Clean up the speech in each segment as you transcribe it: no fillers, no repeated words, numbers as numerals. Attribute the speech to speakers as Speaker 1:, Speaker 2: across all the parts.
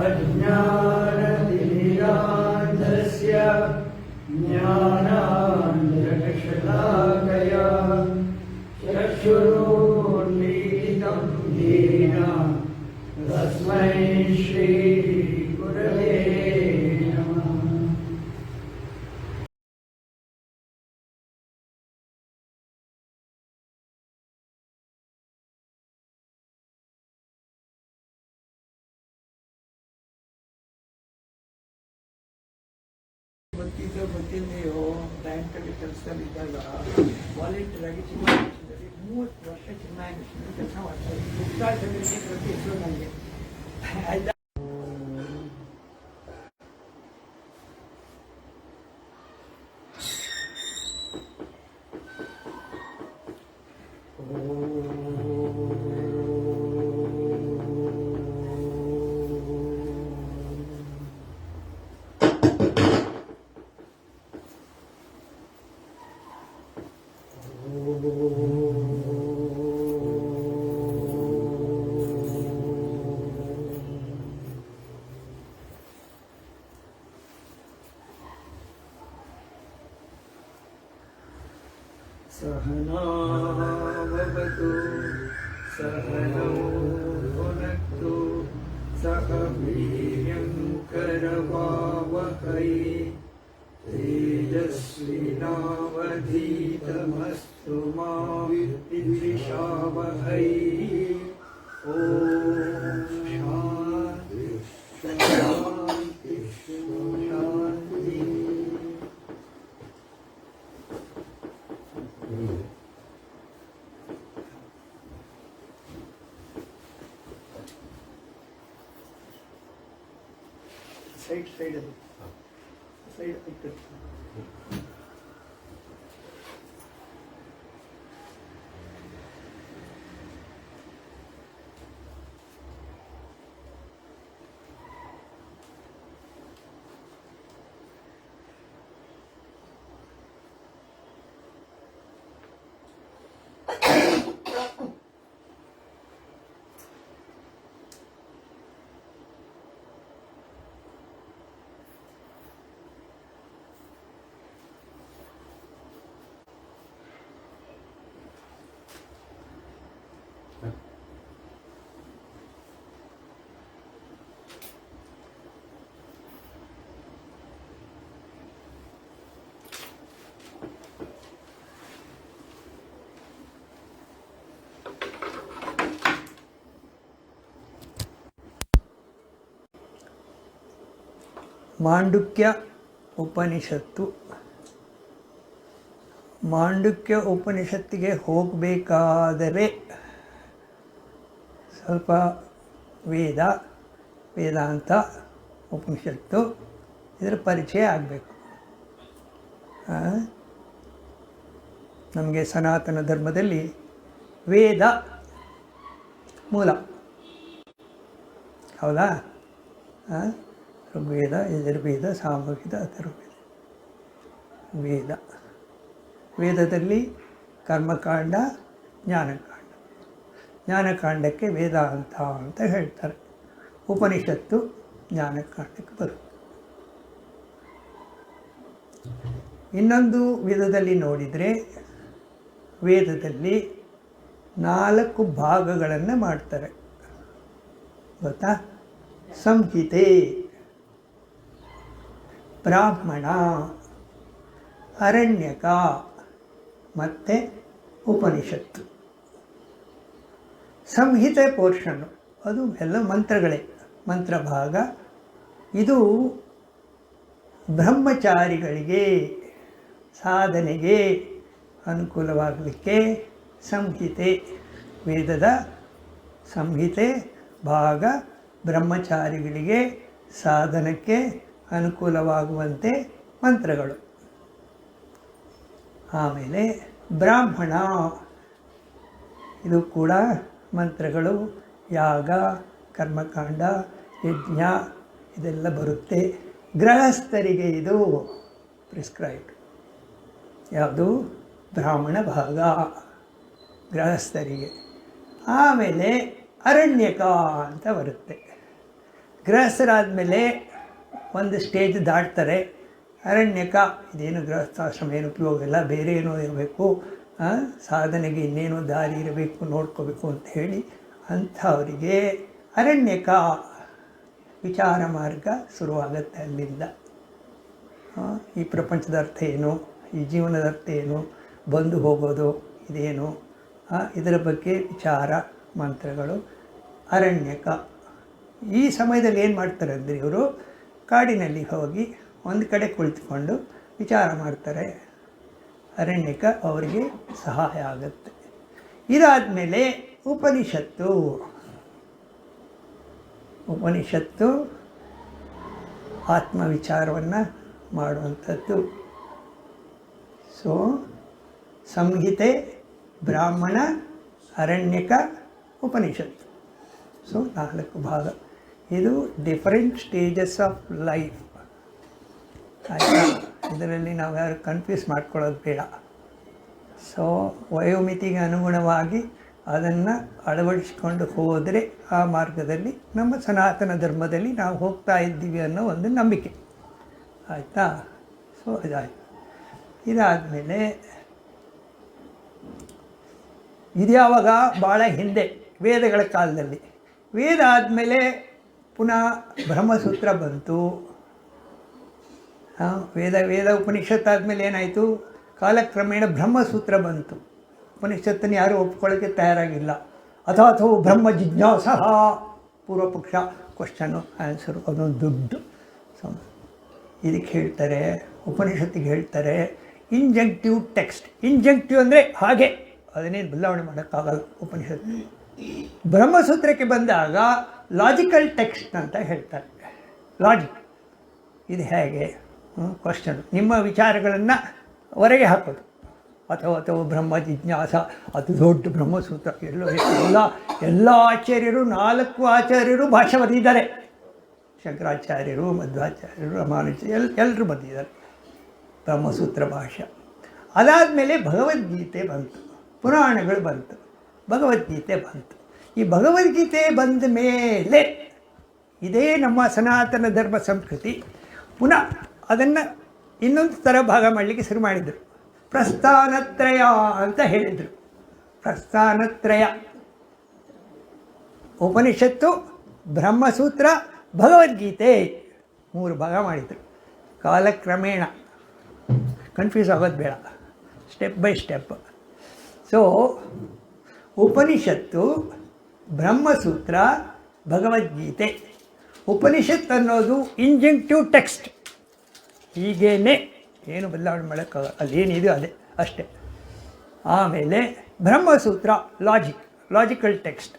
Speaker 1: अज्ञानतिमिरान्धस्य ज्ञानाञ्जनशलाकया चक्षुरुन्मीलितं येन तस्मै श्रीगुरवे नमः। ಗೊತ್ತಿದೆಯೋ ಬ್ಯಾಂಕಲ್ಲಿ ಕೆಲಸದಲ್ಲಿದ್ದಾಗ ವಾಲಂಟಿಯರ್ ಆಗಿ ಚಿನ್ನ 30 ವರ್ಷ ಚಿನ್ನ ಕೆಲಸ ಮಾಡ್ತಾರೆ. ಹೆಸರು ನನಗೆ ಆಯ್ತಾ. सहना भवतु सहनौ भुनक्तु सह वीर्यं करवावहै तेजस्विनावधीतमस्तु मा विद्विषावहै। ॐ शान्ति शान्ति शान्ति। ಸೈಡ್ ಅದು ಸೈಡ್ ಇಟ್ಟು ಮಾಂಡುಕ್ಯ ಉಪನಿಷತ್ತು. ಮಾಂಡುಕ್ಯ ಉಪನಿಷತ್ತಿಗೆ ಹೋಗಬೇಕಾದರೆ ಸ್ವಲ್ಪ ವೇದಾಂತ ಉಪನಿಷತ್ತು ಇದರ ಪರಿಚಯ ಆಗಬೇಕು. ನಮಗೆ ಸನಾತನ ಧರ್ಮದಲ್ಲಿ ವೇದ ಮೂಲ, ಹೌದಾ? ಋಗ್ವೇದ, ಯಜುರ್ವೇದ, ಸಾಮವೇದ, ಅಥರ್ವವೇದ. ವೇದದಲ್ಲಿ ಕರ್ಮಕಾಂಡ, ಜ್ಞಾನಕಾಂಡ. ಜ್ಞಾನಕಾಂಡಕ್ಕೆ ವೇದಾಂತ ಅಂತ ಹೇಳ್ತಾರೆ. ಉಪನಿಷತ್ತು ಜ್ಞಾನಕಾಂಡಕ್ಕೆ ಬರುತ್ತೆ. ಇನ್ನೊಂದು ವಿಧದಲ್ಲಿ ನೋಡಿದರೆ ವೇದದಲ್ಲಿ 4 ಭಾಗಗಳನ್ನು ಮಾಡ್ತಾರೆ, ಗೊತ್ತಾ? ಸಂಹಿತೆ, ಬ್ರಾಹ್ಮಣ, ಅರಣ್ಯಕ ಮತ್ತು ಉಪನಿಷತ್ತು. ಸಂಹಿತೆ ಪೋರ್ಷನ್ನು ಅದು ಎಲ್ಲ ಮಂತ್ರಗಳೇ, ಮಂತ್ರ ಭಾಗ. ಇದು ಬ್ರಹ್ಮಚಾರಿಗಳಿಗೆ ಸಾಧನೆಗೆ ಅನುಕೂಲವಾಗಲಿಕ್ಕೆ ಸಂಹಿತೆ, ವೇದದ ಸಂಹಿತೆ ಭಾಗ ಬ್ರಹ್ಮಚಾರಿಗಳಿಗೆ ಸಾಧನಕ್ಕೆ ಅನುಕೂಲವಾಗುವಂತೆ ಮಂತ್ರಗಳು. ಆಮೇಲೆ ಬ್ರಾಹ್ಮಣ, ಇದು ಕೂಡ ಮಂತ್ರಗಳು, ಯಾಗ, ಕರ್ಮಕಾಂಡ, ಯಜ್ಞ ಇದೆಲ್ಲ ಬರುತ್ತೆ. ಗೃಹಸ್ಥರಿಗೆ ಇದು ಪ್ರಿಸ್ಕ್ರೈಬ್ಡ್. ಯಾವುದು? ಬ್ರಾಹ್ಮಣ ಭಾಗ ಗೃಹಸ್ಥರಿಗೆ. ಆಮೇಲೆ ಅರಣ್ಯಕ ಅಂತ ಬರುತ್ತೆ. ಗೃಹಸ್ಥರಾದಮೇಲೆ ಒಂದು ಸ್ಟೇಜ್ ದಾಟ್ತಾರೆ. ಅರಣ್ಯಕ, ಇದೇನು ಗೃಹಸ್ಥಾಶ್ರಮ ಏನು ಉಪಯೋಗ ಇಲ್ಲ, ಬೇರೆ ಏನೋ ಇರಬೇಕು, ಸಾಧನೆಗೆ ಇನ್ನೇನೋ ದಾರಿ ಇರಬೇಕು, ನೋಡ್ಕೋಬೇಕು ಅಂತ ಹೇಳಿ ಅಂಥವರಿಗೆ ಅರಣ್ಯಕ ವಿಚಾರ ಮಾರ್ಗ ಶುರುವಾಗುತ್ತೆ. ಅಲ್ಲಿಂದ ಈ ಪ್ರಪಂಚದ ಅರ್ಥ ಏನು, ಈ ಜೀವನದ ಅರ್ಥ ಏನು, ಬಂದು ಹೋಗೋದು ಇದೇನು, ಇದರ ಬಗ್ಗೆ ವಿಚಾರ ಮಂತ್ರಗಳು ಅರಣ್ಯಕ. ಈ ಸಮಯದಲ್ಲಿ ಏನು ಮಾಡ್ತಾರೆ ಅಂದರೆ ಇವರು ಕಾಡಿನಲ್ಲಿ ಹೋಗಿ ಒಂದು ಕಡೆ ಕುಳಿತುಕೊಂಡು ವಿಚಾರ ಮಾಡ್ತಾರೆ. ಅರಣ್ಯಕ ಅವರಿಗೆ ಸಹಾಯ ಆಗುತ್ತೆ. ಇದಾದಮೇಲೆ ಉಪನಿಷತ್ತು. ಉಪನಿಷತ್ತು ಆತ್ಮವಿಚಾರವನ್ನು ಮಾಡುವಂಥದ್ದು. ಸೊ ಸಂಹಿತೆ, ಬ್ರಾಹ್ಮಣ, ಅರಣ್ಯಕ, ಉಪನಿಷತ್ತು. ಸೊ 4 ಭಾಗ. ಇದು ಡಿಫರೆಂಟ್ ಸ್ಟೇಜಸ್ ಆಫ್ ಲೈಫ್. ಆಯಿತಾ? ಇದರಲ್ಲಿ ನಾವು ಯಾರು ಕನ್ಫ್ಯೂಸ್ ಮಾಡ್ಕೊಳ್ಳೋದು ಬೇಡ. ಸೊ ವಯೋಮಿತಿಗೆ ಅನುಗುಣವಾಗಿ ಅದನ್ನು ಅಳವಡಿಸಿಕೊಂಡು ಹೋದರೆ ಆ ಮಾರ್ಗದಲ್ಲಿ ನಮ್ಮ ಸನಾತನ ಧರ್ಮದಲ್ಲಿ ನಾವು ಹೋಗ್ತಾ ಇದ್ದೀವಿ ಅನ್ನೋ ಒಂದು ನಂಬಿಕೆ. ಆಯಿತಾ? ಸೊ ಇದಾಯಿತು. ಇದಾದಮೇಲೆ ಇದು ಯಾವಾಗ? ಭಾಳ ಹಿಂದೆ, ವೇದಗಳ ಕಾಲದಲ್ಲಿ. ವೇದ ಆದಮೇಲೆ ಪುನಃ ಬ್ರಹ್ಮಸೂತ್ರ ಬಂತು. ವೇದ ಉಪನಿಷತ್ತಾದಮೇಲೆ ಏನಾಯಿತು? ಕಾಲಕ್ರಮೇಣ ಬ್ರಹ್ಮಸೂತ್ರ ಬಂತು. ಉಪನಿಷತ್ತನ್ನು ಯಾರೂ ಒಪ್ಕೊಳ್ಳೋಕ್ಕೆ ತಯಾರಾಗಿಲ್ಲ. ಅಥಾಥೋ ಬ್ರಹ್ಮ ಜಿಜ್ಞಾಸಃ, ಪೂರ್ವಪಕ್ಷ, ಕ್ವಶನು ಆನ್ಸರು, ಅದೊಂದು ದುಡ್ಡು. ಇದಕ್ಕೆ ಹೇಳ್ತಾರೆ, ಉಪನಿಷತ್ತಿಗೆ ಹೇಳ್ತಾರೆ ಇಂಜಂಕ್ಟಿವ್ ಟೆಕ್ಸ್ಟ್. ಇಂಜಂಕ್ಟಿವ್ ಅಂದರೆ ಹಾಗೆ, ಅದನ್ನೇನು ಬದಲಾವಣೆ ಮಾಡೋಕ್ಕಾಗಲ್ಲ ಉಪನಿಷತ್ತು. ಬ್ರಹ್ಮಸೂತ್ರಕ್ಕೆ ಬಂದಾಗ ಲಾಜಿಕಲ್ ಟೆಕ್ಸ್ಟ್ ಅಂತ ಹೇಳ್ತಾರೆ. ಲಾಜಿಕ್ ಇದು ಹೇಗೆ? ಕ್ವಶನ್, ನಿಮ್ಮ ವಿಚಾರಗಳನ್ನು ಹೊರಗೆ ಹಾಕೋದು. ಅಥವಾ ಬ್ರಹ್ಮ ಜಿಜ್ಞಾಸ, ಅದು ದೊಡ್ಡ ಬ್ರಹ್ಮಸೂತ್ರ. ಎಲ್ಲ ಆಚಾರ್ಯರು, 4 ಆಚಾರ್ಯರು ಭಾಷೆ ಬರೆದಿದ್ದಾರೆ. ಶಂಕರಾಚಾರ್ಯರು, ಮಧ್ವಾಚಾರ್ಯರು, ರಾಮಾನುಜಾಚಾರ್ಯರು ಎಲ್ಲರೂ ಬಂದಿದ್ದಾರೆ ಬ್ರಹ್ಮಸೂತ್ರ ಭಾಷೆ. ಅದಾದಮೇಲೆ ಭಗವದ್ಗೀತೆ ಬಂತು, ಪುರಾಣಗಳು ಬಂತು, ಭಗವದ್ಗೀತೆ ಬಂತು. ಈ ಭಗವದ್ಗೀತೆ ಬಂದ ಮೇಲೆ ಇದೇ ನಮ್ಮ ಸನಾತನ ಧರ್ಮ ಸಂಸ್ಕೃತಿ ಪುನಃ ಅದನ್ನು ಇನ್ನೊಂದು ಥರ ಭಾಗ ಮಾಡಲಿಕ್ಕೆ ಶುರು ಮಾಡಿದರು. ಪ್ರಸ್ಥಾನತ್ರಯ ಅಂತ ಹೇಳಿದರು. ಪ್ರಸ್ಥಾನತ್ರಯ, ಉಪನಿಷತ್ತು, ಬ್ರಹ್ಮಸೂತ್ರ, ಭಗವದ್ಗೀತೆ 3 ಭಾಗ ಮಾಡಿದರು. ಕಾಲಕ್ರಮೇಣ ಕನ್ಫ್ಯೂಸ್ ಆಗೋದು ಬೇಡ, ಸ್ಟೆಪ್ ಬೈ ಸ್ಟೆಪ್. ಸೊ ಉಪನಿಷತ್ತು, ಬ್ರಹ್ಮಸೂತ್ರ, ಭಗವದ್ಗೀತೆ. ಉಪನಿಷತ್ತು ಅನ್ನೋದು ಇಂಜಂಕ್ಟಿವ್ ಟೆಕ್ಸ್ಟ್, ಹೀಗೇನೆ, ಏನು ಬದಲಾವಣೆ ಮಾಡೋಕ್ಕಾಗಲ್ಲ, ಅದೇನಿದೆಯೋ ಅದೇ ಅಷ್ಟೇ. ಆಮೇಲೆ ಬ್ರಹ್ಮಸೂತ್ರ ಲಾಜಿಕಲ್ ಟೆಕ್ಸ್ಟ್.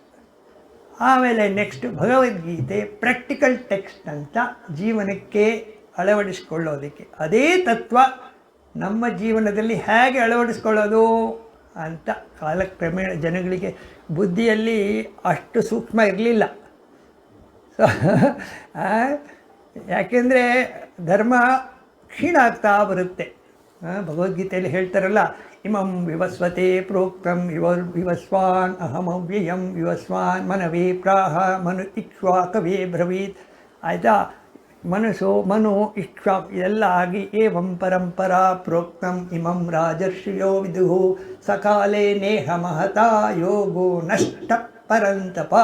Speaker 1: ಆಮೇಲೆ ನೆಕ್ಸ್ಟ್ ಭಗವದ್ಗೀತೆ ಪ್ರಾಕ್ಟಿಕಲ್ ಟೆಕ್ಸ್ಟ್ ಅಂತ ಜೀವನಕ್ಕೆ ಅಳವಡಿಸ್ಕೊಳ್ಳೋದಕ್ಕೆ. ಅದೇ ತತ್ವ ನಮ್ಮ ಜೀವನದಲ್ಲಿ ಹೇಗೆ ಅಳವಡಿಸ್ಕೊಳ್ಳೋದು ಅಂತ ಕಾಲಕ್ರಮೇಣ ಜನಗಳಿಗೆ ಬುದ್ಧಿಯಲ್ಲಿ ಅಷ್ಟು ಸೂಕ್ಷ್ಮ ಇರಲಿಲ್ಲ. ಸೊ ಯಾಕೆಂದರೆ ಧರ್ಮ ಕ್ಷೀಣ ಆಗ್ತಾ ಬರುತ್ತೆ. ಭಗವದ್ಗೀತೆಯಲ್ಲಿ ಹೇಳ್ತಾರಲ್ಲ, ಇಮಂ ವಿವಸ್ವತೆ ಪ್ರೋಕ್ತಂ ವಿವಸ್ವಾನ್ ಅಹಮವ್ಯಯಂ ವಿವಸ್ವಾನ್ ಮನವೇ ಪ್ರಾಹ ಮನು ಇಕ್ಷ್ವಾಕವೇ ಬ್ರವೀತ್. ಆಯಿತಾ? ಮನು ಇಕ್ಷ್ವಾ ಇದೆಲ್ಲ ಆಗಿ ಏವಂ ಪರಂಪರಾ ಪ್ರೋಕ್ತಂ ಇಮಂ ರಾಜರ್ಷಿಯೋ ವಿದುಹು ಸಕಾಲೇ ನೇಹ ಮಹತಾ ಯೋಗೋ ನಷ್ಟ ಪರಂತಪ.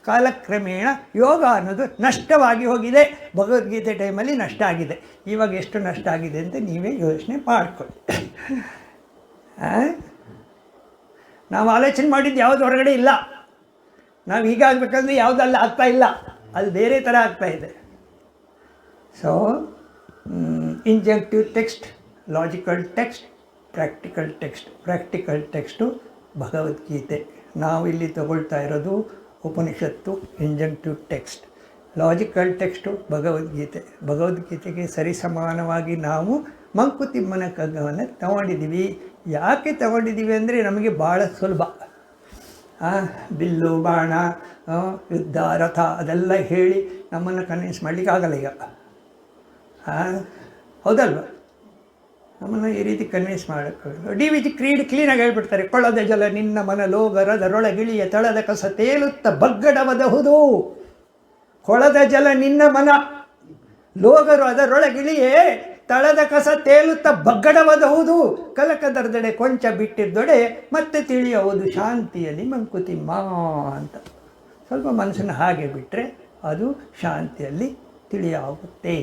Speaker 1: ಕಾಲಕ್ರಮೇಣ ಯೋಗ ಅನ್ನೋದು ನಷ್ಟವಾಗಿ ಹೋಗಿದೆ. ಭಗವದ್ಗೀತೆ ಟೈಮಲ್ಲಿ ನಷ್ಟ ಆಗಿದೆ. ಇವಾಗ ಎಷ್ಟು ನಷ್ಟ ಆಗಿದೆ ಅಂತ ನೀವೇ ಯೋಚನೆ ಮಾಡಿಕೊಳ್ಳಿ. ನಾವು ಆಲೋಚನೆ ಮಾಡಿದ್ದು ಯಾವುದು ಹೊರಗಡೆ ಇಲ್ಲ. ನಾವು ಹೀಗಾಗಬೇಕಂದ್ರೆ ಯಾವುದಲ್ಲ ಆಗ್ತಾ ಇಲ್ಲ, ಅದು ಬೇರೆ ಥರ ಆಗ್ತಾಯಿದೆ. So injunctive text, logical text, practical text Bhagavad Gita. ನಾವು ಇಲ್ಲಿ ತಗೊಳ್ತಾ ಇರೋದು ಉಪನಿಷತ್ತು ಇಂಜಂಕ್ಟಿವ್ ಟೆಕ್ಸ್ಟ್. ಲಾಜಿಕಲ್ ಟೆಕ್ಸ್ಟು ಭಗವದ್ಗೀತೆಗೆ ಸರಿಸಮಾನವಾಗಿ ನಾವು ಮಂಕುತಿಮ್ಮನ ಕಗ್ಗವನ್ನು ತಗೊಂಡಿದ್ದೀವಿ. ಯಾಕೆ ತಗೊಂಡಿದ್ದೀವಿ ಅಂದರೆ ನಮಗೆ ಭಾಳ ಸುಲಭ. ಬಿಲ್ಲು ಬಾಣ ಯುದ್ಧ ರಥ ಅದೆಲ್ಲ ಹೇಳಿ ನಮ್ಮನ್ನು ಕನ್ವಿನ್ಸ್ ಮಾಡಲಿಕ್ಕೆ ಆಗಲ್ಲ ಈಗ. ಹೌದಲ್ವ? ನಮ್ಮನ್ನು ಈ ರೀತಿ ಕನ್ವಿನ್ಸ್ ಮಾಡೋಕ್ಕಾಗಲ್ಲ. DVG ಕ್ಲೀನಾಗಿ ಹೇಳ್ಬಿಡ್ತಾರೆ, ಕೊಳ್ಳದ ಜಲ ನಿನ್ನ ಮನಲೋಗರದರೊಳಗಿಳಿಯ ತಳದ ಕಸ ತೇಲುತ್ತ ಬಗ್ಗಡವದಹುದು. ಕೊಳದ ಜಲ ನಿನ್ನ ಮನ, ಲೋಗರು ಅದರೊಳಗಿಳಿಯೇ, ತಳದ ಕಸ ತೇಲುತ್ತ ಬಗ್ಗಡವದಹುದು, ಕಲಕದರದೆಡೆ ಕೊಂಚ ಬಿಟ್ಟಿದ್ದೊಡೆ ಮತ್ತೆ ತಿಳಿಯುವುದು ಶಾಂತಿಯಲ್ಲಿ ಮಂಕುತಿಮ್ಮ ಅಂತ. ಸ್ವಲ್ಪ ಮನಸ್ಸನ್ನು ಹಾಗೆ ಬಿಟ್ಟರೆ ಅದು ಶಾಂತಿಯಲ್ಲಿ ತಿಳಿಯಾಗುತ್ತೆ.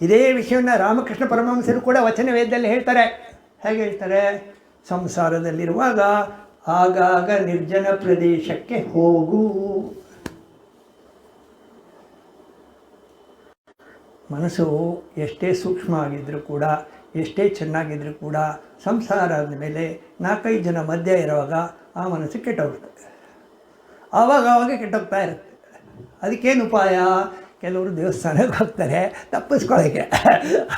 Speaker 1: ಇದೇ ವಿಷಯವನ್ನು ರಾಮಕೃಷ್ಣ ಪರಮಹಂಸರು ಕೂಡ ವಚನ ವೇದದಲ್ಲಿ ಹೇಳ್ತಾರೆ. ಹೇಗೆ ಹೇಳ್ತಾರೆ? ಸಂಸಾರದಲ್ಲಿರುವಾಗ ಆಗಾಗ ನಿರ್ಜನ ಪ್ರದೇಶಕ್ಕೆ ಹೋಗು. ಮನಸ್ಸು ಎಷ್ಟೇ ಸೂಕ್ಷ್ಮ ಆಗಿದ್ದರೂ ಕೂಡ, ಎಷ್ಟೇ ಚೆನ್ನಾಗಿದ್ದರೂ ಕೂಡ, ಸಂಸಾರ ಆದಮೇಲೆ 4-5 ಜನ ಮಧ್ಯೆ ಇರುವಾಗ ಆ ಮನಸ್ಸು ಕೆಟ್ಟೋಗ್ತದೆ. ಆವಾಗ ಕೆಟ್ಟೋಗ್ತಾ ಇರುತ್ತೆ. ಅದಕ್ಕೇನು ಉಪಾಯ? ಕೆಲವರು ದೇವಸ್ಥಾನಕ್ಕೆ ಹೋಗ್ತಾರೆ ತಪ್ಪಿಸ್ಕೊಳ್ಳೋಕ್ಕೆ,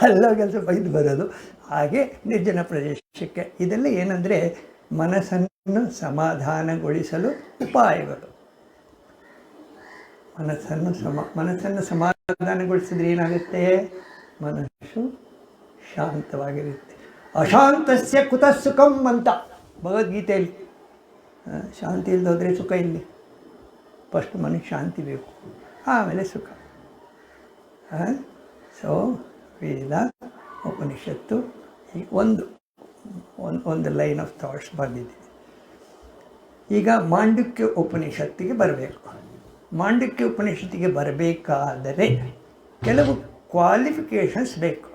Speaker 1: ಅಲ್ಲೋಗಿ ಸ್ವಲ್ಪ ಇದು ಬರೋದು, ಹಾಗೆ ನಿರ್ಜನ ಪ್ರದೇಶಕ್ಕೆ. ಇದೆಲ್ಲ ಏನಂದರೆ ಮನಸ್ಸನ್ನು ಸಮಾಧಾನಗೊಳಿಸಲು ಉಪಾಯಗಳು. ಮನಸ್ಸನ್ನು ಸಮಾಧಾನಗೊಳಿಸಿದ್ರೆ ಏನಾಗುತ್ತೆ? ಮನಸ್ಸು ಶಾಂತವಾಗಿರುತ್ತೆ. ಅಶಾಂತಸ್ಯ ಕುತಃ ಸುಖಂ ಅಂತ ಭಗವದ್ಗೀತೆಯಲ್ಲಿ. ಶಾಂತಿ ಇಲ್ಲದೋದ್ರೆ ಸುಖ ಇಲ್ಲಿ. ಫಸ್ಟ್ ಮನಸ್ಸು ಶಾಂತಿ ಬೇಕು, ಆಮೇಲೆ ಸುಖ. ಸೊ ವೇದ, ಉಪನಿಷತ್ತು, ಒಂದು ಲೈನ್ ಆಫ್ ಥಾಟ್ಸ್ ಬಂದಿದೆ. ಈಗ ಮಾಂಡುಕ್ಯ ಉಪನಿಷತ್ತಿಗೆ ಬರಬೇಕು. ಮಾಂಡುಕ್ಯ ಉಪನಿಷತ್ತಿಗೆ ಬರಬೇಕಾದರೆ ಕೆಲವು ಕ್ವಾಲಿಫಿಕೇಷನ್ಸ್ ಬೇಕು.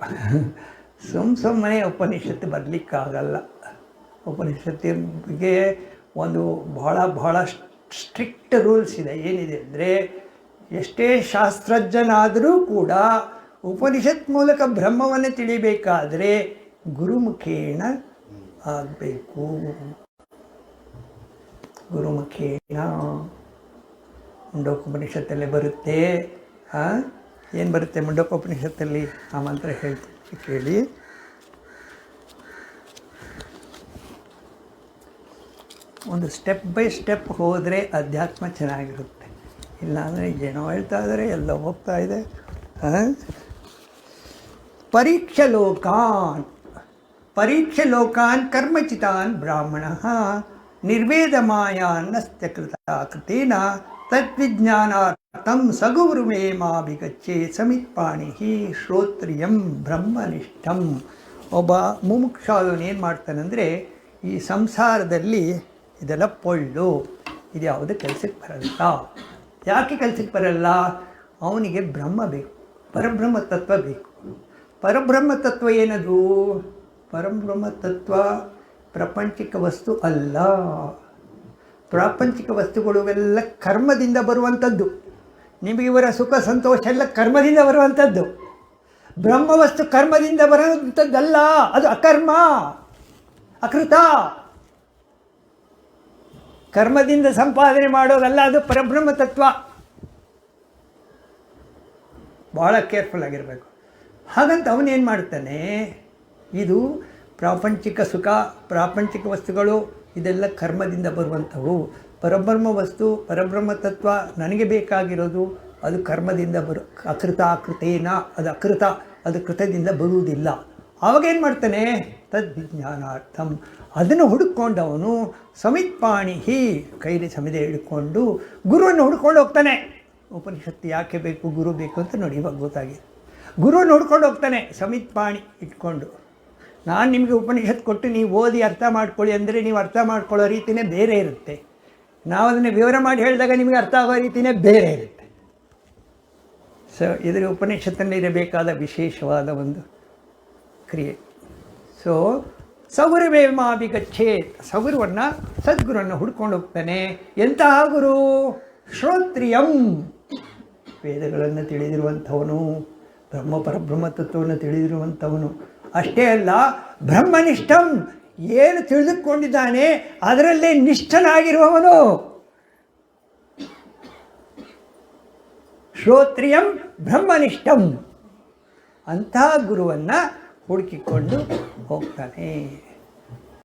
Speaker 1: ಸುಮ್ಮನೆ ಉಪನಿಷತ್ತು ಬರಲಿಕ್ಕಾಗಲ್ಲ. ಉಪನಿಷತ್ತಿಗೆ ಒಂದು ಬಹಳ ಸ್ಟ್ರಿಕ್ಟ್ ರೂಲ್ಸ್ ಇದೆ. ಏನಿದೆ ಅಂದರೆ, ಎಷ್ಟೇ ಶಾಸ್ತ್ರಜ್ಞನಾದರೂ ಕೂಡ ಉಪನಿಷತ್ ಮೂಲಕ ಬ್ರಹ್ಮವನ್ನು ತಿಳಿಬೇಕಾದರೆ ಗುರುಮುಖೇನ ಆಗಬೇಕು. ಗುರುಮುಖೇನ ಮುಂಡಕೋಪನಿಷತ್ತಲ್ಲಿ ಬರುತ್ತೆ. ಏನು ಬರುತ್ತೆ ಮುಂಡಕೋಪನಿಷತ್ತಲ್ಲಿ? ಆ ಮಂತ್ರ ಹೇಳ್ತೀನಿ ಕೇಳಿ. ಒಂದು ಸ್ಟೆಪ್ ಬೈ ಸ್ಟೆಪ್ ಹೋದರೆ ಅಧ್ಯಾತ್ಮ ಚೆನ್ನಾಗಿರುತ್ತೆ. ಇಲ್ಲಾಂದರೆ ಏನೋ ಹೇಳ್ತಾ ಇದ್ದಾರೆ, ಎಲ್ಲ ಹೋಗ್ತಾ ಇದೆ. ಪರೀಕ್ಷ ಲೋಕಾನ್ ಕರ್ಮಚಿತಾನ್ ಬ್ರಾಹ್ಮಣ ನಿರ್ವೇದ ಮಾಯಾನ್ನಸ್ತ್ಯ ಕೃತೇನ ತದ್ವಿಜ್ಞಾನಾರ್ಥಂ ಸಗುರುಮೇಮಾಭಿಗಚ್ಚೆ ಸಮಿತ್ಪಾಣಿ ಶ್ರೋತ್ರಿಯಂ ಬ್ರಹ್ಮನಿಷ್ಠಂ. ಒಬ್ಬ ಮುಮುಕ್ಷಾದವನು ಏನು ಮಾಡ್ತಾನಂದರೆ, ಈ ಸಂಸಾರದಲ್ಲಿ ಇದೆಲ್ಲ ಪೊಳ್ಳು, ಇದು ಯಾವುದೇ ಕೆಲಸಕ್ಕೆ ಬರಲ್ಲ. ಯಾಕೆ ಕೆಲಸಕ್ಕೆ ಬರಲ್ಲ? ಅವನಿಗೆ ಬ್ರಹ್ಮ ಬೇಕು, ಪರಬ್ರಹ್ಮ ತತ್ವ ಬೇಕು. ಪರಬ್ರಹ್ಮ ತತ್ವ ಏನದು? ಪರಬ್ರಹ್ಮ ತತ್ವ ಪ್ರಾಪಂಚಿಕ ವಸ್ತು ಅಲ್ಲ. ಪ್ರಾಪಂಚಿಕ ವಸ್ತುಗಳೆಲ್ಲ ಕರ್ಮದಿಂದ ಬರುವಂಥದ್ದು. ನಿಮಗಿವರ ಸುಖ ಸಂತೋಷ ಎಲ್ಲ ಕರ್ಮದಿಂದ ಬರುವಂಥದ್ದು. ಬ್ರಹ್ಮವಸ್ತು ಕರ್ಮದಿಂದ ಬರುವಂಥದ್ದಲ್ಲ, ಅದು ಅಕರ್ಮ, ಅಕೃತ. ಕರ್ಮದಿಂದ ಸಂಪಾದನೆ ಮಾಡೋದಲ್ಲ, ಅದು ಪರಬ್ರಹ್ಮ ತತ್ವ. ಭಾಳ ಕೇರ್ಫುಲ್ ಆಗಿರಬೇಕು. ಹಾಗಂತ ಅವನೇನು ಮಾಡ್ತಾನೆ, ಇದು ಪ್ರಾಪಂಚಿಕ ಸುಖ, ಪ್ರಾಪಂಚಿಕ ವಸ್ತುಗಳು ಇದೆಲ್ಲ ಕರ್ಮದಿಂದ ಬರುವಂಥವು. ಪರಬ್ರಹ್ಮ ವಸ್ತು, ಪರಬ್ರಹ್ಮ ತತ್ವ ನನಗೆ ಬೇಕಾಗಿರೋದು ಅದು ಕರ್ಮದಿಂದ ಅಕೃತೇನ, ಅದು ಅಕೃತ, ಅದು ಕೃತದಿಂದ ಬರುವುದಿಲ್ಲ. ಆವಾಗೇನು ಮಾಡ್ತಾನೆ? ತದ್ವಿಜ್ಞಾನಾರ್ಥಂ, ಅದನ್ನು ಹುಡುಕೊಂಡವನು ಸಮಿತ್ಪಾಣಿ ಕೈಲಿ ಸಮಿದೆ ಹಿಡ್ಕೊಂಡು ಗುರುವನ್ನು ಹುಡ್ಕೊಂಡು ಹೋಗ್ತಾನೆ. ಉಪನಿಷತ್ತು ಯಾಕೆ ಬೇಕು, ಗುರು ಬೇಕು ಅಂತ ನೋಡಿ ಇವಾಗ ಗೊತ್ತಾಗಿದೆ. ಗುರುವನ್ನು ಹುಡ್ಕೊಂಡು ಹೋಗ್ತಾನೆ ಸಮಿತ್ಪಾಣಿ ಇಟ್ಕೊಂಡು. ನಾನು ನಿಮಗೆ ಉಪನಿಷತ್ತು ಕೊಟ್ಟು ನೀವು ಓದಿ ಅರ್ಥ ಮಾಡ್ಕೊಳ್ಳಿ ಅಂದರೆ ನೀವು ಅರ್ಥ ಮಾಡ್ಕೊಳ್ಳೋ ರೀತಿಯೇ ಬೇರೆ ಇರುತ್ತೆ. ನಾವು ಅದನ್ನು ವಿವರ ಮಾಡಿ ಹೇಳಿದಾಗ ನಿಮಗೆ ಅರ್ಥ ಆಗೋ ರೀತಿಯೇ ಬೇರೆ ಇರುತ್ತೆ. ಸೊ ಇದರ ಉಪನಿಷತ್ತಲ್ಲಿ ಇರಬೇಕಾದ ವಿಶೇಷವಾದ ಒಂದು ಕ್ರಿಯೆ. ಸೊ ಸಗುರುವೇಮಾಭಿಗಚ್ಚೇತ್, ಸಗುರುವನ್ನು, ಸದ್ಗುರುವನ್ನು ಹುಡ್ಕೊಂಡು ಹೋಗ್ತಾನೆ. ಎಂತಹ ಗುರು? ಶ್ರೋತ್ರಿಯಂ, ವೇದಗಳನ್ನು ತಿಳಿದಿರುವಂಥವನು, ಪರಬ್ರಹ್ಮ ತತ್ವವನ್ನು ತಿಳಿದಿರುವಂಥವನು. ಅಷ್ಟೇ ಅಲ್ಲ, ಬ್ರಹ್ಮನಿಷ್ಠಂ, ಏನು ತಿಳಿದುಕೊಂಡಿದ್ದಾನೆ ಅದರಲ್ಲೇ ನಿಷ್ಠನಾಗಿರುವವನು. ಶ್ರೋತ್ರಿಯಂ ಬ್ರಹ್ಮನಿಷ್ಠಂ, ಅಂತಹ ಗುರುವನ್ನು ಹುಡುಕಿಕೊಂಡು ಹೋಗ್ತಾನೆ.